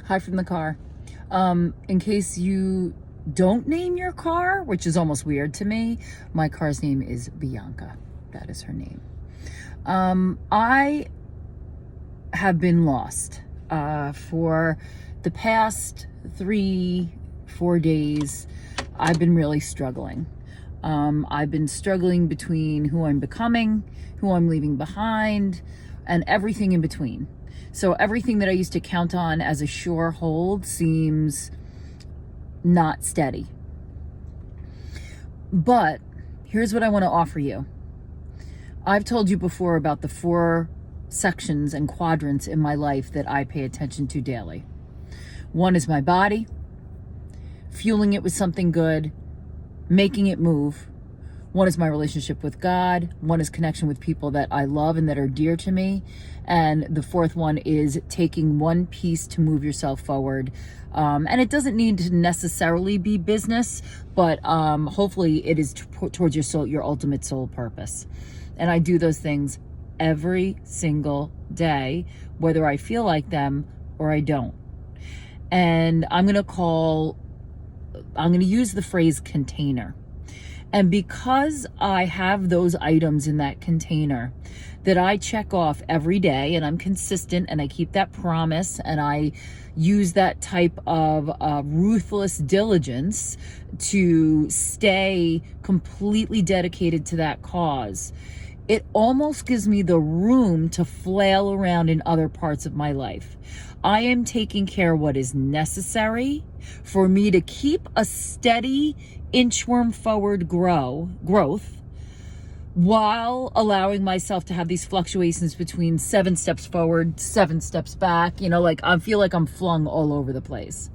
Hi from the car. In case you don't name your car, which is almost weird to me, my car's name is Bianca. That is her name. I have been lost for the past 3-4 days. I've been really struggling. I've been struggling between who I'm becoming, who I'm leaving behind, and everything in between. So everything that I used to count on as a sure hold seems not steady. But here's what I want to offer you. I've told you before about the 4 sections and quadrants in my life that I pay attention to daily. One is my body, fueling it with something good, making it move. One is my relationship with God. One is connection with people that I love and that are dear to me. And the 4th one is taking one piece to move yourself forward. And it doesn't need to necessarily be business, but hopefully it is towards your soul, your ultimate soul purpose. And I do those things every single day, whether I feel like them or I don't. And I'm going to use the phrase container. And because I have those items in that container that I check off every day, and I'm consistent and I keep that promise, and I use that type of ruthless diligence to stay completely dedicated to that cause, it almost gives me the room to flail around in other parts of my life. I am taking care of what is necessary for me to keep a steady inchworm forward growth while allowing myself to have these fluctuations between 7 steps forward, 7 steps back. Like I feel like I'm flung all over the place.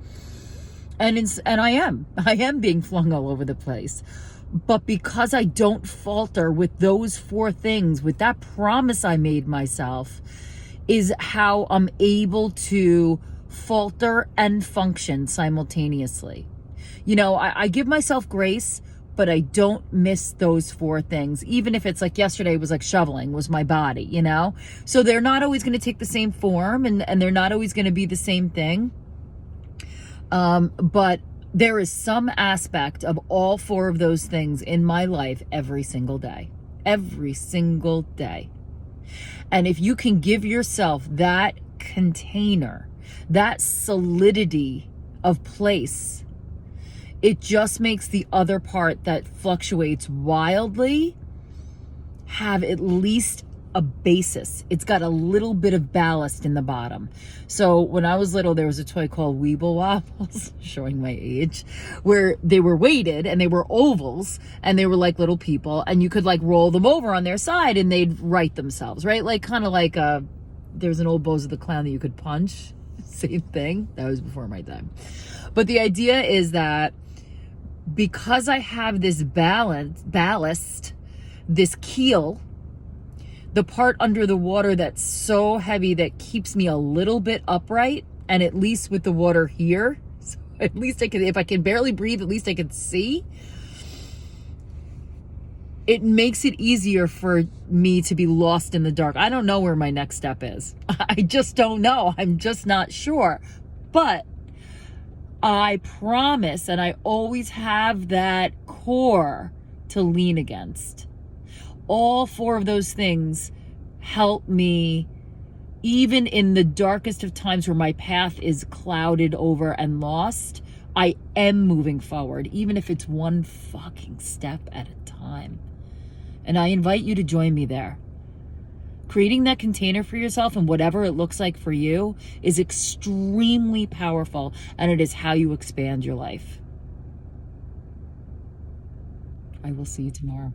And I am being flung all over the place. But because I don't falter with those 4 things, with that promise I made myself, is how I'm able to falter and function simultaneously. I give myself grace, but I don't miss those 4 things. Even if it's like yesterday was like shoveling, was my body, So they're not always going to take the same form, and they're not always going to be the same thing. But there is some aspect of all 4 of those things in my life every single day. Every single day. And if you can give yourself that container, that solidity of place, it just makes the other part that fluctuates wildly have at least a basis. It's got a little bit of ballast in the bottom. So when I was little, there was a toy called Weeble Wobbles, showing my age, where they were weighted and they were ovals and they were like little people, and you could like roll them over on their side and they'd right themselves, right? Like kind of like there's an old Bozo the Clown that you could punch. Same thing. That was before my time. But the idea is that because I have this ballast, this keel, the part under the water that's so heavy that keeps me a little bit upright, and at least with the water here, so at least if I can barely breathe, at least I can see. It makes it easier for me to be lost in the dark. I don't know where my next step is. I just don't know. I'm just not sure. But I promise, and I always have that core to lean against. All 4 of those things help me, even in the darkest of times where my path is clouded over and lost. I am moving forward, even if it's 1 fucking step at a time. And I invite you to join me there. Creating that container for yourself, and whatever it looks like for you, is extremely powerful, and it is how you expand your life. I will see you tomorrow.